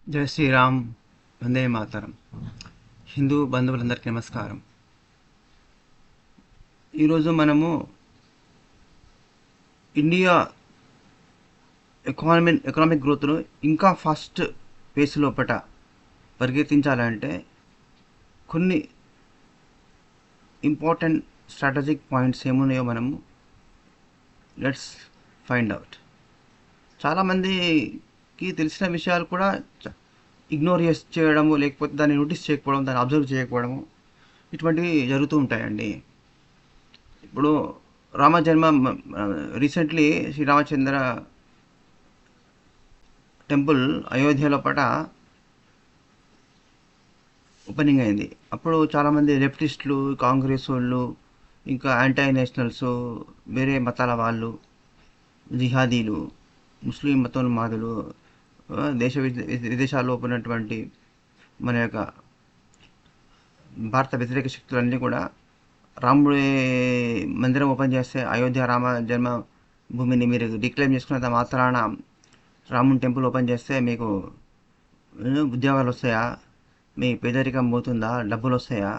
జై శ్రీరామ్, వందే మాతరం. హిందూ బంధువులందరికీ నమస్కారం. ఈరోజు మనము ఇండియా ఎకనామిక్ గ్రోత్ను ఇంకా ఫాస్ట్ పేస్ లోపట పరిగెత్తించాలంటే కొన్ని ఇంపార్టెంట్ స్ట్రాటజిక్ పాయింట్స్ ఏమున్నాయో మనము లెట్స్ ఫైండ్ అవుట్. చాలామందికి తెలిసిన విషయాలు కూడా ఇగ్నోర్ చేయడము, లేకపోతే దాన్ని నోటీస్ చేయకపోవడం, దాన్ని అబ్జర్వ్ చేయకపోవడము, ఇటువంటివి జరుగుతూ ఉంటాయండి. ఇప్పుడు రామజన్మ రీసెంట్లీ శ్రీరామచంద్ర టెంపుల్ అయోధ్యలో పట ఓపెనింగ్ అయింది. అప్పుడు చాలామంది లెఫ్టిస్టులు, కాంగ్రెస్ వాళ్ళు, ఇంకా యాంటీ నేషనల్స్, వేరే మతాల వాళ్ళు, జిహాదీలు, ముస్లిం మతోన్మాదులు, విదేశాల్లో ఉన్నటువంటి మన యొక్క భారత వ్యతిరేక శక్తులన్నీ కూడా రాముడి మందిరం ఓపెన్ చేస్తే అయోధ్య రామ జన్మ భూమిని మీరు డిక్లైమ్ చేసుకున్నంత మాత్రాన రాముని టెంపుల్ ఓపెన్ చేస్తే మీకు ఉద్యోగాలు వస్తాయా, మీ పేదరికం పోతుందా, డబ్బులు వస్తాయా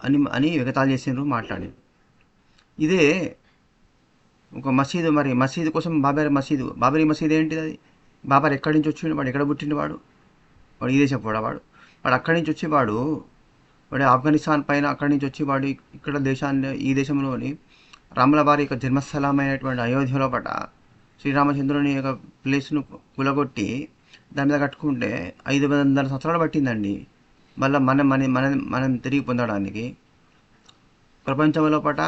అని అని ఎగతాళి చేసిండ్రు, మాట్లాడి. ఇదే ఒక మసీదు, మరి మసీదు కోసం బాబరీ మసీదు ఏంటిది? అది బాబర్ ఎక్కడి నుంచి వచ్చిండు? వాడు ఎక్కడ పుట్టిండు? వాడు ఈ దేశం వాడు అక్కడి నుంచి వచ్చి వాడు ఆఫ్ఘనిస్తాన్ పైన అక్కడి నుంచి వచ్చి వాడు ఇక్కడ ఈ దేశంలోని రాముల వారి యొక్క జన్మస్థలమైనటువంటి అయోధ్యలో పట శ్రీరామచంద్రుని యొక్క ప్లేస్ను కూలగొట్టి దాని మీద కట్టుకుంటే 500 సంవత్సరాలు పట్టిందండి. మళ్ళీ మనం తిరిగి పొందడానికి. ప్రపంచంలో పట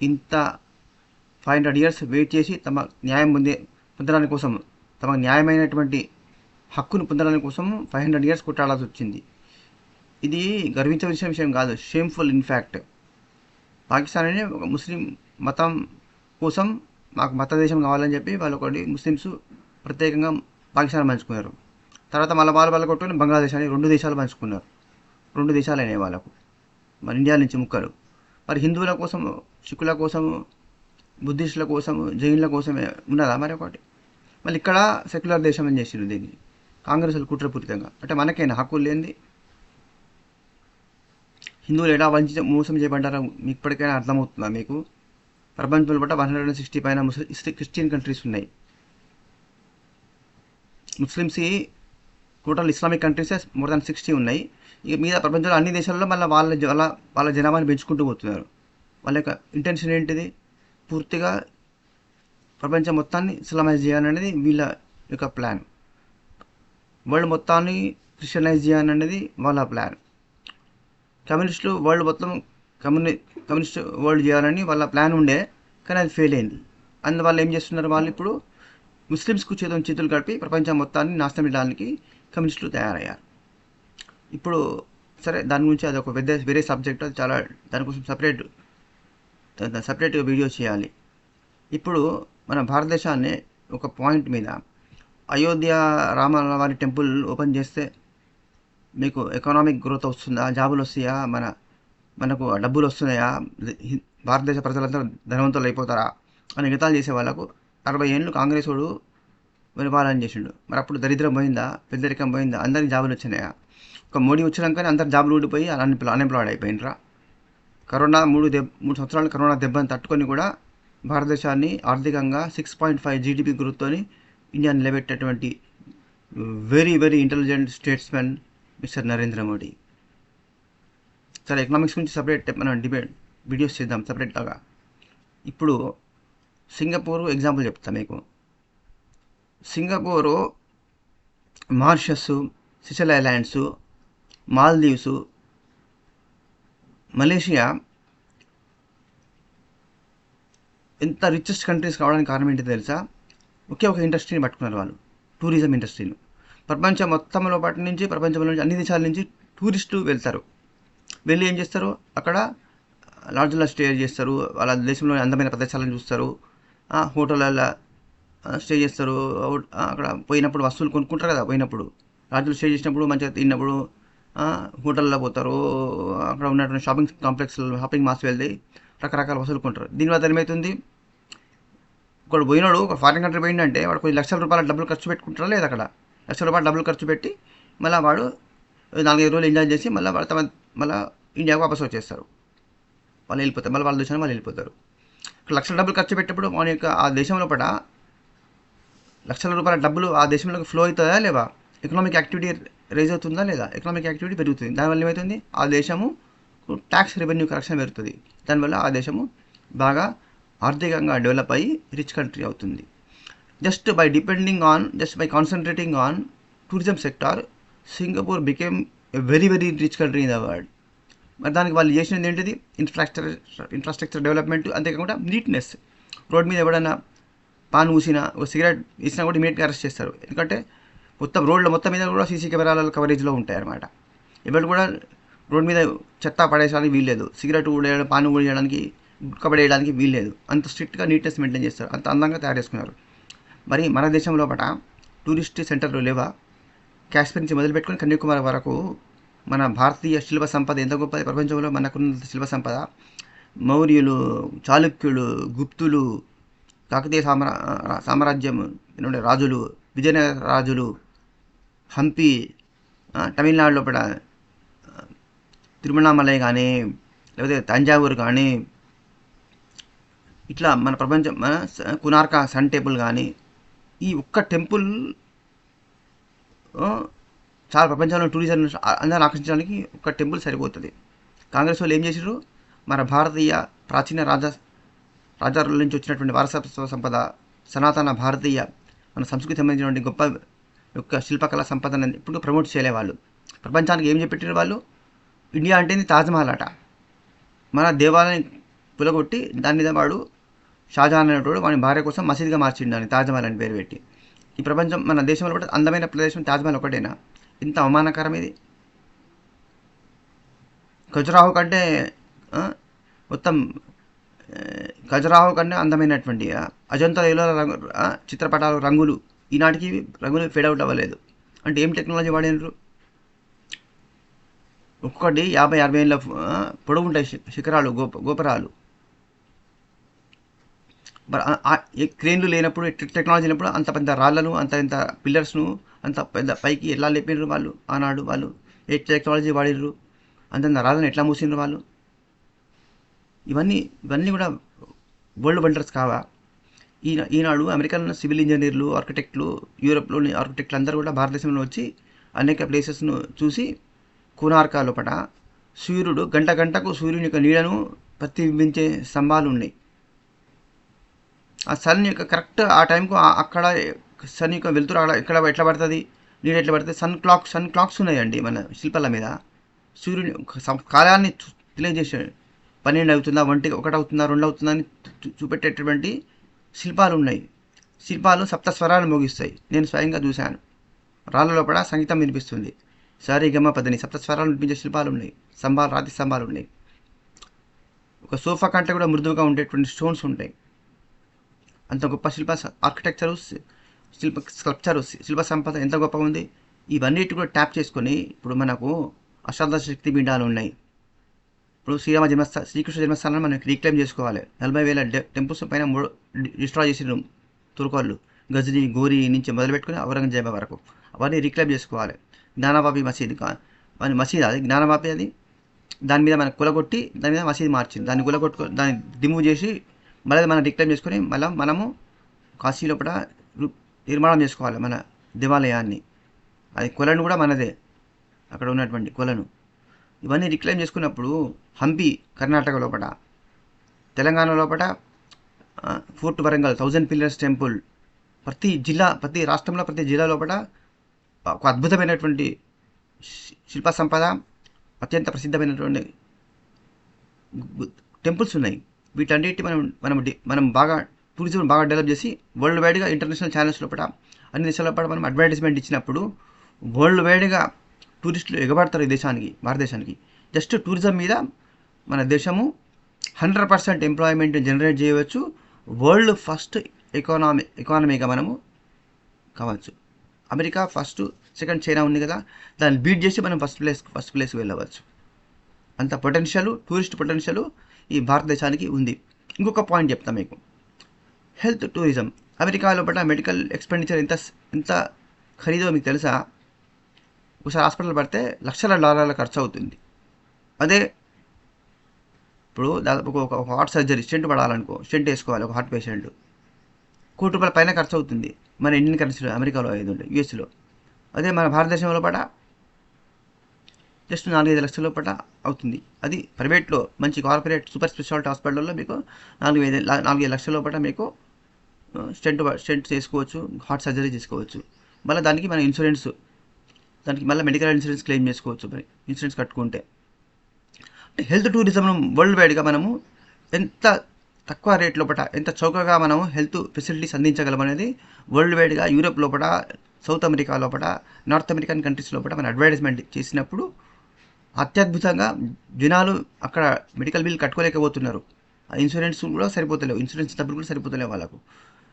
ఇంత 500 years వెయిట్ చేసి తమ న్యాయం పొందడానికి కోసం, తమ న్యాయమైనటువంటి హక్కును పొందడానికి కోసం 500 years కొట్టాడాల్సి వచ్చింది. ఇది గర్వించవలసిన విషయం కాదు, షేమ్ఫుల్. ఇన్ఫ్యాక్ట్ పాకిస్తాన్ అనే ఒక ముస్లిం మతం కోసం మాకు మత దేశం కావాలని చెప్పి వాళ్ళు ఒకటి ముస్లిమ్స్ ప్రత్యేకంగా పాకిస్తాన్ పంచుకున్నారు. తర్వాత మళ్ళీ వాళ్ళు కొట్టుకుని బంగ్లాదేశ్ అని 2 దేశాలు పంచుకున్నారు. 2 దేశాలు అయినాయి వాళ్ళకు, మన ఇండియా నుంచి ముక్కలు. మరి హిందువుల కోసం, సిక్కుల కోసం, బుద్ధిస్టుల కోసం, జైన్ల కోసమే ఉన్నదా మరి ఒకటి? మళ్ళీ ఇక్కడ సెక్యులర్ దేశం అని చేసిండ్రు దీన్ని కాంగ్రెస్లు కుట్రపూరితంగా. అంటే మనకైనా హక్కులు లేనిది హిందువులు ఎలా మోసం చేయబడ్డారో ఇప్పటికైనా అర్థమవుతుందా మీకు? ప్రపంచంలో బట్ట 160 పైన క్రిస్టియన్ కంట్రీస్ ఉన్నాయి. ముస్లిమ్స్ టోటల్ ఇస్లామిక్ కంట్రీసే మోర్ దాన్ 60 ఉన్నాయి. ఇక మీద ప్రపంచంలో అన్ని దేశాల్లో మళ్ళీ వాళ్ళ జనాభాని పెంచుకుంటూ పోతున్నారు. వాళ్ళ యొక్క ఇంటెన్షన్ ఏంటిది? పూర్తిగా ప్రపంచం మొత్తాన్ని ఇస్లామైజ్ చేయాలనేది వీళ్ళ యొక్క ప్లాన్. వరల్డ్ మొత్తాన్ని క్రిస్టియనైజ్ చేయాలనేది వాళ్ళ ప్లాన్. కమ్యూనిస్టులు వరల్డ్ మొత్తం కమ్యూనిస్ట్ వరల్డ్ చేయాలని వాళ్ళ ప్లాన్ ఉండే, కానీ అది ఫెయిల్ అయింది. అందువల్ల ఏం చేస్తున్నారు వాళ్ళు? ఇప్పుడు ముస్లిమ్స్కు చేతులు కలిపి ప్రపంచం మొత్తాన్ని నాశనం చేయడానికి కమ్యూనిస్టులు తయారయ్యారు. ఇప్పుడు సరే, దాని గురించి అది ఒక వేరే సబ్జెక్ట్, అది చాలా దానికోసం సపరేట్గా వీడియో చేయాలి. ఇప్పుడు మన భారతదేశాన్ని ఒక పాయింట్ మీద అయోధ్య రామవారి టెంపుల్ ఓపెన్ చేస్తే మీకు ఎకనామిక్ గ్రోత్ వస్తుందా, జాబులు వస్తాయా, మనకు డబ్బులు వస్తున్నాయా, భారతదేశ ప్రజలంతా ధనవంతులు అయిపోతారా అని ఎగతాళి చేసే వాళ్ళకు 60 ఏళ్ళు కాంగ్రెస్ వాడు పరిపాలన చేసిండు. మరి అప్పుడు దరిద్రం పోయిందా, పెద్దరికం పోయిందా, అందరికి జాబులు వచ్చినాయా? ఒక మోడీ వచ్చినాకనే అందరు జాబులు ఊడిపోయి అన్ఎంప్లాయిడ్ అయిపోయినరా? కరోనా 3 సంవత్సరాలు కరోనా దెబ్బని తట్టుకొని కూడా భారతదేశాన్ని ఆర్థికంగా 6.5 జీడిపి గ్రోత్తో ఇండియా నిలబెట్టేటువంటి very intelligent statesmen mister Narendra Modi. చాలా ఎకనామిక్స్ గురించి సపరేట్ మనం వీడియోస్ చేద్దాం సపరేట్గా. ఇప్పుడు సింగపూర్ ఎగ్జాంపుల్ చెప్తాను మీకు. Singapore, Mauritius, seashell islands, Maldives, Malaysia ఎంత రిచెస్ట్ కంట్రీస్ కావడానికి కారణం ఏంటో తెలుసా? ఒకే ఒక ఇండస్ట్రీని పట్టుకున్నారు వాళ్ళు, టూరిజం ఇండస్ట్రీని. ప్రపంచం మొత్తంలో పాటు నుంచి, ప్రపంచంలో నుంచి అన్ని దేశాల నుంచి టూరిస్టులు వెళ్తారు. వెళ్ళి ఏం చేస్తారు? అక్కడ లాడ్జ్లో స్టే చేస్తారు, వాళ్ళ దేశంలోని అందమైన ప్రదేశాలను చూస్తారు, హోటళ్ళల్లో స్టే చేస్తారు. అక్కడ పోయినప్పుడు వస్తువులు కొనుక్కుంటారు కదా, పోయినప్పుడు లాడ్జ్లో స్టే చేసినప్పుడు మంచిగా తిన్నప్పుడు హోటల్లో పోతారు. అక్కడ ఉన్నటువంటి షాపింగ్ మాల్స్ వెళ్ళి రకరకాల వస్తువులు కొంటారు. దీనివల్ల ఏమవుతుంది? ఒకడు పోయినాడు, ఒక ఫారిన్ కంట్రీ పోయిందంటే వాడు కొన్ని లక్షల రూపాయల డబ్బులు ఖర్చు పెట్టుకుంటారా లేదా? అక్కడ లక్షల రూపాయలు డబ్బులు ఖర్చు పెట్టి మళ్ళీ వాడు 4-5 రోజులు ఎంజాయ్ చేసి మళ్ళీ వాడు మళ్ళీ ఇండియాకు వాపసు వచ్చేస్తారు. వాళ్ళు వెళ్ళిపోతారు, మళ్ళీ వాళ్ళ దేశానికి వాళ్ళు వెళ్ళిపోతారు. లక్షల డబ్బులు ఖర్చు పెట్టేటప్పుడు మన యొక్క ఆ దేశం లోపల లక్షల రూపాయల డబ్బులు ఆ దేశంలోకి ఫ్లో అవుతుందా లేవా, ఎకనామిక్ యాక్టివిటీ రైజ్ అవుతుందా లేదా, ఎకనామిక్ యాక్టివిటీ పెరుగుతుంది. దానివల్ల ఏమవుతుంది, ఆ దేశము ట్యాక్స్ రెవెన్యూ కలెక్షన్ పెరుగుతుంది. దానివల్ల ఆ దేశము బాగా ఆర్థికంగా డెవలప్ అయ్యి రిచ్ కంట్రీ అవుతుంది. Just by concentrating on tourism sector, Singapore became a very very rich country in the world. మరి దానికి వాళ్ళు చేసినది ఏంటిది, ఇన్ఫ్రాస్ట్రక్చర్ డెవలప్మెంట్, అంతేకాకుండా నీట్నెస్. రోడ్ మీద ఎవడన్నా పాన్ ఊసినా, ఒక సిగరెట్ ఇసినా కూడా ఇమీడియట్గా అరెస్ట్ చేస్తారు. ఎందుకంటే మొత్తం రోడ్ల మొత్తం మీద కూడా సీసీ కెమెరాల కవరేజ్లో ఉంటాయి అన్నమాట. ఎవరు కూడా రోడ్ మీద చెత్త పడేయడానికి వీల్లేదు, సిగరెట్ ఊడేయడం, పాన్ ఊడేయడానికి, గుట్క పడేయడానికి వీల్లేదు. అంత స్ట్రిక్ట్గా నీట్నెస్ మెయింటైన్ చేస్తారు, అంత అందంగా తయారు చేసుకున్నారు. మరి మన దేశం లోపల టూరిస్ట్ సెంటర్లు లేవా? కాశ్మీర్ నుంచి మొదలుపెట్టుకుని కన్యాకుమారి వరకు మన భారతీయ శిల్ప సంపద ఎంత గొప్పది. ప్రపంచంలో మనకున్న శిల్ప సంపద మౌర్యులు, చాళుక్యులు, గుప్తులు, కాకతీయ సామ్రాజ్యం రాజులు, విజయనగర రాజులు, హంపి, తమిళనాడు లోపల తిరుమణామలై కానీ, లేకపోతే తంజావూరు కానీ, ఇట్లా మన ప్రపంచం, మన కునార్క సన్ టెంపుల్ కానీ, ఈ ఒక్క టెంపుల్ చాలా ప్రపంచంలో టూరిజం అందరిని ఆకర్షించడానికి ఒక్క టెంపుల్ సరిపోతుంది. కాంగ్రెస్ వాళ్ళు ఏం చేసారు, మన భారతీయ ప్రాచీన రాజాల నుంచి వచ్చినటువంటి వారసత్వ సంపద, సనాతన భారతీయ మన సంస్కృతి సంబంధించినటువంటి గొప్ప యొక్క శిల్పకళా సంపదను ఇప్పుడు ప్రమోట్ చేయలే వాళ్ళు. ప్రపంచానికి ఏం చెప్పిన వాళ్ళు, ఇండియా అంటేనే తాజ్మహల్ అట. మన దేవాలయం పులగొట్టి దాని మీద వాడు షాజహాన్ అనేటోడు వాడి భార్య కోసం మసీదుగా మార్చిండు దాన్ని, తాజ్మహల్ అని పేరు పెట్టి. ఈ ప్రపంచం మన దేశంలో కూడా అందమైన ప్రదేశం తాజ్మహల్ ఒకటేనా? ఇంత అవమానకరం ఇది. ఖజురాహో కంటే మొత్తం ఖజురాహో కంటే అందమైనటువంటి అజంతా ఎలోరా చిత్రపటాలు రంగులు ఈనాటికి రంగులు ఫేడ్ అవుట్ అవ్వలేదు. అంటే ఏం టెక్నాలజీ వాడినారు? ఒక్కొక్కటి 50-60 ఏళ్ళ పొడవు ఉంటాయి శిఖరాలు, గోపురాలు. క్రేన్లు లేనప్పుడు, టెక్నాలజీ లేనప్పుడు అంత పెద్ద రాళ్లను, అంత పిల్లర్స్ను అంత పెద్ద పైకి ఎలా లేపినారు వాళ్ళు ఆనాడు? వాళ్ళు ఏ టెక్నాలజీ వాడినరు? అంత రాళ్ళను ఎట్లా మూసినారు వాళ్ళు? ఇవన్నీ కూడా వరల్డ్ వండర్స్ కావా? ఈనాడు అమెరికన్ సివిల్ ఇంజనీర్లు, ఆర్కిటెక్ట్లు, యూరోప్లోని ఆర్కిటెక్ట్లు అందరూ కూడా భారతదేశంలో వచ్చి అనేక ప్లేసెస్ను చూసి, కోనార్క లోపల సూర్యుడు గంటకు సూర్యుని యొక్క నీడను ప్రతిబింబించే స్తంభాలు ఉన్నాయి. ఆ సన్ యొక్క కరెక్ట్ ఆ టైంకు అక్కడ సన్ యొక్క వెళ్తురు ఎట్లా పడుతుంది, నీడ ఎట్లా పడుతుంది, సన్ క్లాక్స్ ఉన్నాయండి మన శిల్పాల మీద. సూర్యుని కాలాన్ని తెలియజేసాడు. 12 అవుతుందా, 1 అవుతుందా, 2 అవుతుందా అని చూపెట్టేటటువంటి శిల్పాలు ఉన్నాయి. శిల్పాలు సప్తస్వరాలు మోగిస్తాయి. నేను స్వయంగా చూశాను. రాళ్ళ లోపల సంగీతం వినిపిస్తుంది. సరి గమ పదని సప్తస్వరాలు వినిపించే శిల్పాలు ఉన్నాయి. రాతి స్తంభాలు ఉన్నాయి. ఒక సోఫా కంటే కూడా మృదువుగా ఉండేటువంటి స్టోన్స్ ఉంటాయి. అంత గొప్ప ఆర్కిటెక్చరు, శిల్ప సంపద ఎంత గొప్పగా ఉంది. ఇవన్నిటి కూడా ట్యాప్ చేసుకొని ఇప్పుడు మనకు అష్టాదశ శక్తి పీఠాలు ఉన్నాయి. ఇప్పుడు శ్రీకృష్ణ జన్మస్థానాన్ని మనం రీక్లెయిమ్ చేసుకోవాలి. 40,000 టెంపుల్స్ పైన డిస్ట్రాయ్ చేసిన తుర్కోళ్ళు, గజనీ, గోరీ నుంచి మొదలుపెట్టుకుని ఔరంగజేబ వరకు అవన్నీ రీక్లెయిమ్ చేసుకోవాలి. జ్ఞానవాపి మసీదు మసీదు అది జ్ఞానవాపి, అది దాని మీద మనకు కులగొట్టి దాని మీద మసీదు మార్చింది. దాన్ని దాన్ని రిమూవ్ చేసి మళ్ళీ మనం రిక్లెయిమ్ చేసుకొని మళ్ళీ మనము కాశీ లోపల నిర్మాణం చేసుకోవాలి మన దేవాలయాన్ని. అది కొలను కూడా మనదే, అక్కడ ఉన్నటువంటి కొలను. ఇవన్నీ రిక్లెయిమ్ చేసుకున్నప్పుడు హంపి కర్ణాటక లోపల, తెలంగాణ లోపల ఫోర్ట్ వరంగల్ 1000 పిల్లర్స్ టెంపుల్, ప్రతి రాష్ట్రంలో ప్రతి జిల్లా లోపల ఒక అద్భుతమైనటువంటి శిల్ప సంపద, అత్యంత ప్రసిద్ధమైనటువంటి టెంపుల్స్ ఉన్నాయి. వీటన్నిటి మనం బాగా టూరిజం బాగా డెవలప్ చేసి వరల్డ్ వైడ్గా ఇంటర్నేషనల్ ఛానల్స్ లోపల అన్ని దేశాల లోపల మనం అడ్వర్టైజ్మెంట్ ఇచ్చినప్పుడు వరల్డ్ వైడ్గా టూరిస్టులు ఎగబడతారు ఈ దేశానికి, భారతదేశానికి. జస్ట్ టూరిజం మీద మన దేశము 100% ఎంప్లాయ్మెంట్ జనరేట్ చేయవచ్చు. వరల్డ్ ఫస్ట్ ఎకానమీగా మనము కావచ్చు. అమెరికా ఫస్ట్, సెకండ్ చైనా ఉంది కదా, దాన్ని బీట్ చేసి మనం ఫస్ట్ ప్లేస్కి వెళ్ళవచ్చు. అంత పొటెన్షియల్, టూరిస్ట్ పొటెన్షియల్ ఈ భారతదేశానికి ఉంది. ఇంకొక పాయింట్ చెప్తాను మీకు, హెల్త్ టూరిజం. అమెరికా లోపల మెడికల్ ఎక్స్పెండిచర్ ఎంత ఖరీదో మీకు తెలుసా? ఒకసారి హాస్పిటల్ పడితే $1,00,000 ఖర్చు అవుతుంది. అదే ఇప్పుడు దాదాపు ఒక హార్ట్ సర్జరీ స్టెంట్ పడాలనుకో, స్టెంట్ వేసుకోవాలి ఒక హార్ట్ పేషెంట్, ₹1,00,00,000 పైన ఖర్చు అవుతుంది. మన ఇండియన్ కరెన్సీలో, అమెరికాలో ఐదు యూఎస్లో. అదే మన భారతదేశంలో పట జస్ట్ 4-5 లక్షల లోపల అవుతుంది. అది ప్రైవేట్లో మంచి కార్పొరేట్ సూపర్ స్పెషాలిటీ హాస్పిటల్లో మీకు 4-5 లక్షల లోపల మీకు స్టెంట్ చేసుకోవచ్చు, హార్ట్ సర్జరీ చేసుకోవచ్చు. మళ్ళీ దానికి మన దానికి మళ్ళీ మెడికల్ ఇన్సూరెన్స్ క్లెయిమ్ చేసుకోవచ్చు మరి ఇన్సూరెన్స్ కట్టుకుంటే. అంటే హెల్త్ టూరిజం వరల్డ్ వైడ్గా మనము ఎంత తక్కువ రేట్ లోపల ఎంత చౌకగా మనము హెల్త్ ఫెసిలిటీస్ అందించగలం అనేది వరల్డ్ వైడ్గా యూరోప్ లోపల, సౌత్ అమెరికా లోపల, నార్త్ అమెరికన్ కంట్రీస్ లోపల మన అడ్వర్టైజ్మెంట్ చేసినప్పుడు అత్యద్భుతంగా జనాలు అక్కడ మెడికల్ బిల్ కట్టుకోలేకపోతున్నారు. ఆ ఇన్సూరెన్స్ కూడా సరిపోతలేవు, ఇన్సూరెన్స్ డబ్బులు కూడా సరిపోతలేవు వాళ్ళకు.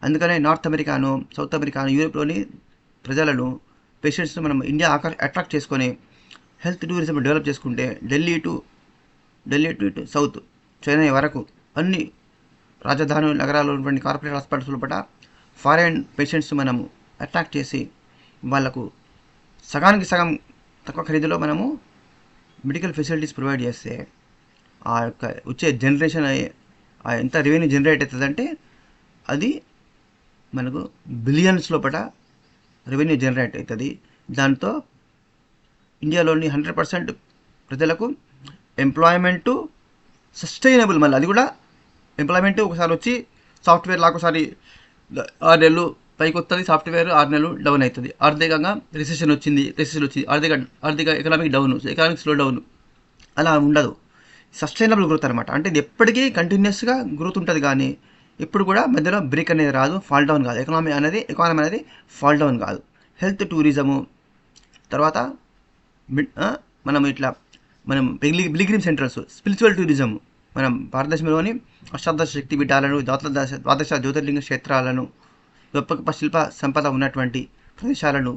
అందుకనే నార్త్ అమెరికాను, సౌత్ అమెరికాను, యూరోప్లోని ప్రజలను, పేషెంట్స్ను మనం ఇండియా అట్రాక్ట్ చేసుకొని హెల్త్ టూరిజం డెవలప్ చేసుకుంటే ఢిల్లీ టు సౌత్ చెన్నై వరకు అన్ని రాజధాని నగరాల్లో ఉన్నటువంటి కార్పొరేట్ హాస్పిటల్స్ లోపల ఫారెన్ పేషెంట్స్ మనము అట్రాక్ట్ చేసి వాళ్ళకు సగానికి సగం తక్కువ ఖరీదులో మనము మెడికల్ ఫెసిలిటీస్ ప్రొవైడ్ చేస్తే ఆ యొక్క వచ్చే జనరేషన్ ఎంత రెవెన్యూ జనరేట్ అవుతుందంటే అది మనకు బిలియన్స్ లోపల రెవెన్యూ జనరేట్ అవుతుంది. దాంతో ఇండియాలోని 100% ప్రజలకు ఎంప్లాయ్మెంటు సస్టైనబుల్, మళ్ళీ అది కూడా ఎంప్లాయ్మెంట్ ఒకసారి వచ్చి సాఫ్ట్వేర్ లాగా ఒకసారి 6 నెలలు పైకి వస్తుంది, సాఫ్ట్వేర్ 6 నెలలు డౌన్ అవుతుంది. ఆర్థికంగా రిసెషన్ వచ్చింది, ఆర్థిక ఎకనామిక్ స్లో డౌన్ అలా ఉండదు. సస్టైనబుల్ గ్రోత్ అనమాట. అంటే ఇది ఎప్పటికీ కంటిన్యూస్గా గ్రోత్ ఉంటుంది, కానీ ఎప్పుడు కూడా మధ్యలో బ్రేక్ అనేది రాదు, ఫాల్ డౌన్ కాదు. ఎకానమీ అనేది ఫాల్ డౌన్ కాదు. హెల్త్ టూరిజము తర్వాత మనం పిల్గ్రిమ్ సెంటర్స్, స్పిరిచువల్ టూరిజం, మనం భారతదేశంలోని అష్టాదశ శక్తి పీఠాలను, ద్వాదశ జ్యోతిర్లింగ క్షేత్రాలను, గొప్ప శిల్ప సంపద ఉన్నటువంటి ప్రదేశాలను,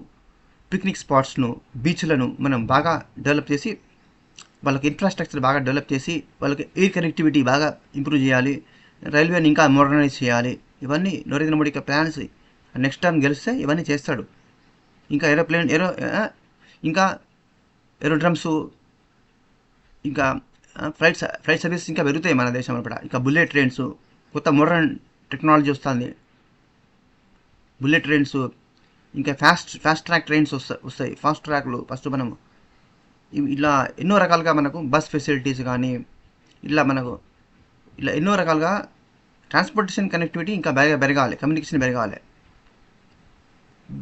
పిక్నిక్ స్పాట్స్ను, బీచ్లను మనం బాగా డెవలప్ చేసి వాళ్ళకి ఇన్ఫ్రాస్ట్రక్చర్ బాగా డెవలప్ చేసి వాళ్ళకి ఎయిర్ కనెక్టివిటీ బాగా ఇంప్రూవ్ చేయాలి, రైల్వేని ఇంకా మోడర్నైజ్ చేయాలి. ఇవన్నీ నరేంద్ర మోడీ యొక్క ప్లాన్స్. నెక్స్ట్ టైం గెలిస్తే ఇవన్నీ చేస్తాడు. ఇంకా ఇంకా ఏరోడ్రమ్స్, ఇంకా ఫ్లైట్ సర్వీస్ ఇంకా పెరుగుతాయి మన దేశంలో కూడా. ఇంకా బుల్లెట్ ట్రైన్స్, కొత్త మోడర్న్ టెక్నాలజీ వస్తుంది, బుల్లెట్ ట్రైన్స్, ఇంకా ఫాస్ట్ ట్రాక్ ట్రైన్స్ వస్తాయి. ఫాస్ట్ ట్రాక్లు ఫస్ట్ మనం ఇలా ఎన్నో రకాలుగా మనకు బస్ ఫెసిలిటీస్ కానీ ఇలా ఎన్నో రకాలుగా ట్రాన్స్పోర్టేషన్ కనెక్టివిటీ ఇంకా పెరగాలి, కమ్యూనికేషన్ పెరగాలి.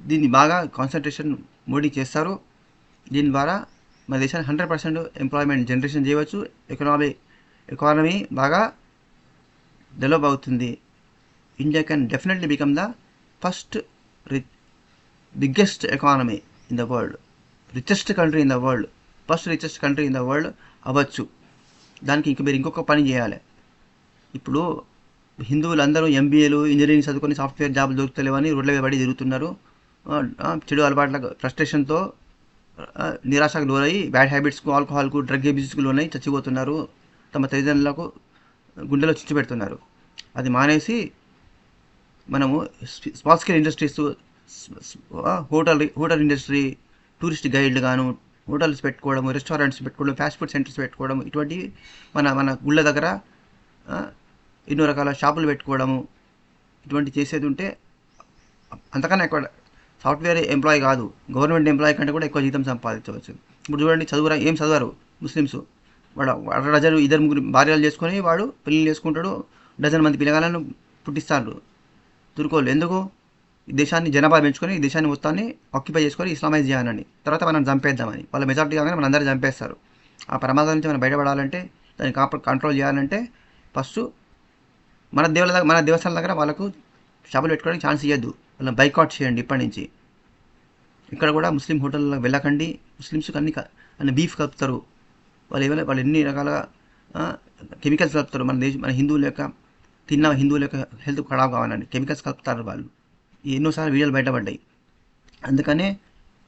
దీన్ని బాగా కాన్సన్ట్రేషన్ మోడీ చేస్తారు. దీని ద్వారా మన దేశాన్ని 100% ఎంప్లాయ్మెంట్ జనరేషన్ చేయవచ్చు. ఎకానమీ బాగా డెవలప్ అవుతుంది. India can definitely become the first biggest economy in the world, richest country in the world, first richest country in the world అవ్వచ్చు. దానికి మీరు ఇంకొక పని చేయాలి. ఇప్పుడు హిందువులు అందరూ ఎంబీఏలు, ఇంజనీరింగ్ చదువుకొని సాఫ్ట్వేర్ జాబులు దొరుకుతలేవని రోడ్ల మీద పడి తిరుగుతున్నారు. చెడు అలవాట్ల ఫ్రస్ట్రేషన్తో నిరాశకు లోనయి, బ్యాడ్ హ్యాబిట్స్కు, ఆల్కహాల్కు, డ్రగ్ అబ్యూస్కు లోనయి చచ్చిపోతున్నారు. తమ తల్లిదండ్రులకు గుండెలో చిచ్చు పెడుతున్నారు. అది మానేసి మనము small scale industries, hotel industry, tourist గైడ్లు గాను హోటల్స్ పెట్టుకోవడము, రెస్టారెంట్స్ పెట్టుకోవడం, ఫాస్ట్ ఫుడ్ సెంటర్స్ పెట్టుకోవడం, ఇటువంటివి మన గుళ్ళ దగ్గర ఎన్నో రకాల షాపులు పెట్టుకోవడము, ఇటువంటి చేసేది ఉంటే అంతకన్నా ఎక్కువ సాఫ్ట్వేర్ ఎంప్లాయీ కాదు, గవర్నమెంట్ ఎంప్లాయీ కంటే కూడా ఎక్కువ జీతం సంపాదించవచ్చు. ఇప్పుడు చూడండి, ఏం చదవరు ముస్లిమ్స్, వాడు డజన్ 2-3 భార్యలు చేసుకొని వాడు పెళ్ళిళ్ళు చేసుకుంటాడు, డజన్ మంది పిల్లగాలను పుట్టిస్తాడు. తురుకోళ్ళు ఎందుకు? ఈ దేశాన్ని జనాభా పెంచుకొని ఈ దేశాన్ని మొత్తాన్ని ఆక్యుపై చేసుకొని ఇస్లామైజ్ చేయాలని, తర్వాత మనం చంపేద్దామని. వాళ్ళ మెజార్టీ కాగానే మన అందరూ చంపేస్తారు. ఆ ప్రమాదం నుంచి మనం బయటపడాలంటే, దాన్ని కంట్రోల్ చేయాలంటే ఫస్ట్ మన దేవస్థానాల దగ్గర వాళ్ళకు షాపులు పెట్టుకోవడానికి ఛాన్స్ ఇవ్వద్దు. వాళ్ళని బైకాట్ చేయండి ఇప్పటి నుంచి. ఇక్కడ కూడా ముస్లిం హోటల్లో వెళ్ళకండి. ముస్లిమ్స్ అన్ని బీఫ్ కలుపుతారు, వాళ్ళు ఎన్ని రకాలుగా కెమికల్స్ కలుపుతారు. మన హిందువుల యొక్క హిందువుల యొక్క హెల్త్ ఖరాబ్ కావాలండి, కెమికల్స్ కలుపుతారు వాళ్ళు. ఎన్నోసార్లు వీడియోలు బయటపడ్డాయి. అందుకనే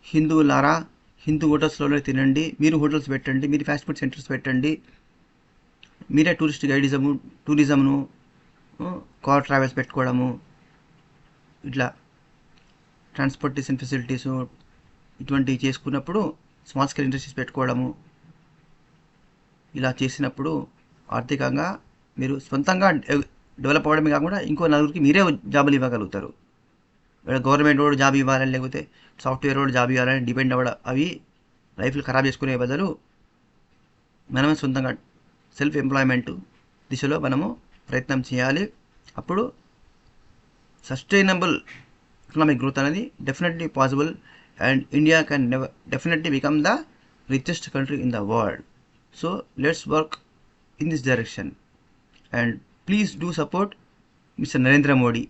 హిందువులారా, హిందూ హోటల్స్లోనే తినండి, మీరు హోటల్స్ పెట్టండి, మీరు ఫాస్ట్ ఫుడ్ సెంటర్స్ పెట్టండి, మీరే టూరిజంను కార్ ట్రావెల్స్ పెట్టుకోవడము, ఇట్లా ట్రాన్స్పోర్టేషన్ ఫెసిలిటీసు ఇటువంటివి చేసుకున్నప్పుడు స్మాల్ స్కేల్ ఇండస్ట్రీస్ పెట్టుకోవడము ఇలా చేసినప్పుడు ఆర్థికంగా మీరు సొంతంగా డెవలప్ అవ్వడమే కాకుండా ఇంకో నలుగురికి మీరే జాబులు ఇవ్వగలుగుతారు. గవర్నమెంట్ వాడు జాబ్ ఇవ్వాలని లేకపోతే సాఫ్ట్వేర్ వాడు జాబ్ ఇవ్వాలని డిపెండ్ అవ్వడం అవి లైఫ్లు ఖరాబ్ చేసుకునే బదులు మనమే సొంతంగా సెల్ఫ్ ఎంప్లాయ్మెంట్ దిశలో మనము ప్రయత్నం చేయాలి. అప్పుడు సస్టైనబుల్ ఎకనామిక్ గ్రోత్ అనేది definitely possible and India can definitely become the richest country in the world. So let's work in this direction and please do support mister Narendra Modi.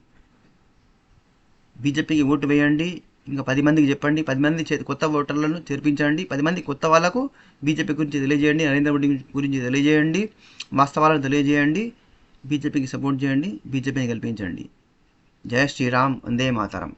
బీజేపీకి ఓటు వేయండి. ఇంకా 10 మందికి చెప్పండి. 10 మంది కొత్త ఓటర్లను చేర్పించండి. 10 మంది కొత్త వాళ్ళకు బీజేపీ గురించి తెలియజేయండి. నరేంద్ర మోడీ గురించి తెలియజేయండి. వాస్తవాలను తెలియజేయండి. బీజేపీకి సపోర్ట్ చేయండి. బీజేపీని గెలిపించండి. జై శ్రీరామ్, వందే మాతరం.